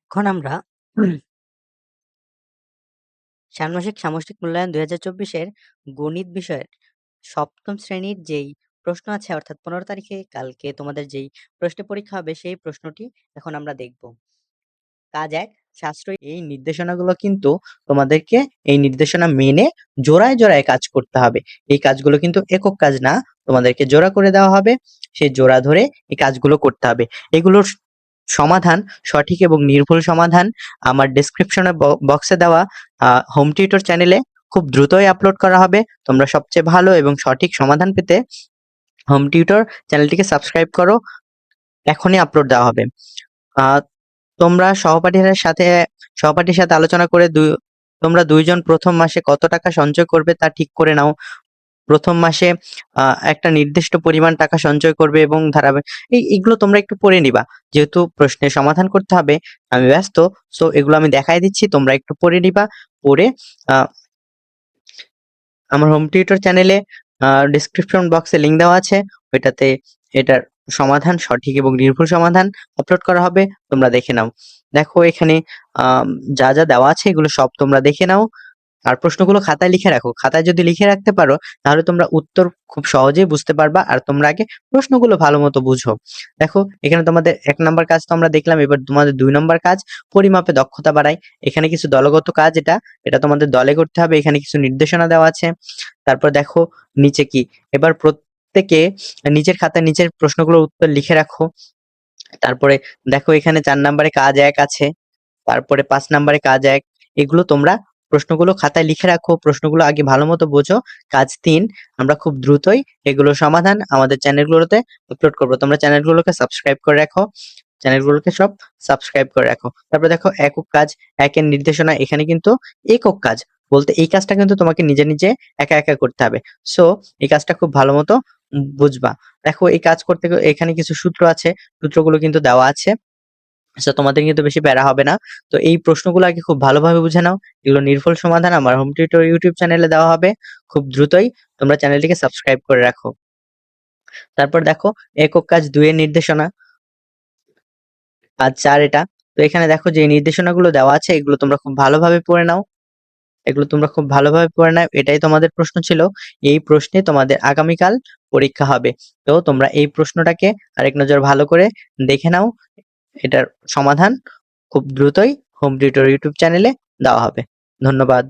এখন আমরা ষান্মাসিক সামষ্টিক মূল্যায়ন ২০২৪ এর গণিত বিষয়ের সপ্তম শ্রেণীর যেই প্রশ্ন আছে, অর্থাৎ ১৫ তারিখে কালকে তোমাদের যেই প্রশ্ন পরীক্ষা হবে সেই প্রশ্নটি এখন আমরা দেখব। কাজ ১, সাশ্রয়ী। এই নির্দেশনাগুলো কিন্তু তোমাদেরকে এই নির্দেশনা মেনে জোড়ায় জোড়ায় কাজ করতে হবে। এই কাজগুলো কিন্তু একক কাজ না, তোমাদেরকে জোড়া করে দেওয়া হবে, সেই জোড়া ধরে এই কাজগুলো করতে হবে। এগুলোর সমাধান, সঠিক এবং নির্ভুল সমাধান আমার ডেসক্রিপশনে বক্সে দেওয়া হোম টিউটর চ্যানেলে খুব দ্রুতই আপলোড করা হবে। তোমরা সবচেয়ে ভালো এবং সঠিক সমাধান পেতে হোম টিউটর চ্যানেলটিকে সাবস্ক্রাইব করো, এখনই আপলোড দেওয়া হবে। তোমরা সহপাঠীর সাথে আলোচনা করে তোমরা ২ জন প্রথম মাসে কত টাকা সঞ্চয় করবে তা ঠিক করে নাও। প্রথম মাসে একটা নির্দিষ্ট পরিমাণ টাকা সঞ্চয় করবে এবং এইগুলো তোমরা একটু পড়ে নিবা। যেহেতু প্রশ্নের সমাধান করতে হবে, আমি ব্যস্ত, সো এগুলো আমি দেখাই দিচ্ছি, তোমরা একটু পড়ে নিবা। পড়ে আমার হোম টিউটর চ্যানেলে ডেসক্রিপশন বক্সে লিংক দেওয়া আছে, ওইটাতে এটার সমাধান, সঠিক এবং নির্ভুল সমাধান আপলোড করা হবে, তোমরা দেখে নাও। দেখো এখানে যা যা দেওয়া আছে এগুলো সব তোমরা দেখে নাও, আর প্রশ্নগুলো খাতায় লিখে রাখো। খাতায় যদি লিখে রাখতে পারো তাহলে তোমরা উত্তর খুব সহজেই বুঝতে পারবা, আর তোমরা আগে প্রশ্নগুলো ভালো মতো বুঝো। দেখো এখানে তোমাদের ১ নম্বর কাজ তো আমরা দেখলাম, এবার তোমাদের ২ নম্বর কাজ পরিমাপে দক্ষতা বাড়ায়। এখানে কিছু দলগত কাজ, এটা তোমাদের দলে করতে হবে। এখানে কিছু নির্দেশনা দেওয়া আছে। তারপর দেখো নিচে কি, এবার প্রত্যেকে নিজের খাতায় নিচের প্রশ্নগুলোর উত্তর লিখে রাখো। তারপরে দেখো এখানে ৪ নম্বরে কাজ ১ আছে, তারপরে ৫ নম্বরে কাজ ১। এগুলো তোমরা প্রশ্নগুলো খাতায় লিখে রাখো, প্রশ্নগুলো আগে ভালো মতো বোঝো। কাজ ৩, আমরা খুব দ্রুতই এগুলো সমাধান আমাদের চ্যানেলগুলোতে আপলোড করবো। তোমরা চ্যানেলগুলোকে সাবস্ক্রাইব করে রাখো, সব সাবস্ক্রাইব করে রাখো। তারপর দেখো একক কাজ ১ এর নির্দেশনা। এখানে কিন্তু একক কাজ বলতে এই কাজটা কিন্তু তোমাকে নিজে নিজে একা একা করতে হবে। সো এই কাজটা খুব ভালো মতো বুঝবা। দেখো এই কাজ করতে এখানে কিছু সূত্র আছে, সূত্রগুলো কিন্তু দেওয়া আছে, সো তোমাদের কিন্তু বেশি প্যারা হবে না। তো এই প্রশ্নগুলো আগে খুব ভালোভাবে বুঝে নাও। এগুলো নির্ভুল সমাধান আমার হোম টিউটর ইউটিউব চ্যানেলে দেওয়া হবে, খুব দ্রুতই তোমরা চ্যানেলটিকে সাবস্ক্রাইব করে রাখো। তারপর দেখো একক কাজ ২ এর নির্দেশনা, কাজ ৪ এটা। তো এখানে দেখো যে নির্দেশনাগুলো দেওয়া আছে এগুলো তোমরা খুব ভালোভাবে পড়ে নাও, এটাই তোমাদের প্রশ্ন ছিল। এই প্রশ্নে তোমাদের আগামীকাল পরীক্ষা হবে। তো তোমরা এই প্রশ্নটাকে আরেক নজর ভালো করে দেখে নাও। এটার সমাধান খুব দ্রুতই হোম টিউটর ইউটিউব চ্যানেলে দেওয়া হবে। ধন্যবাদ।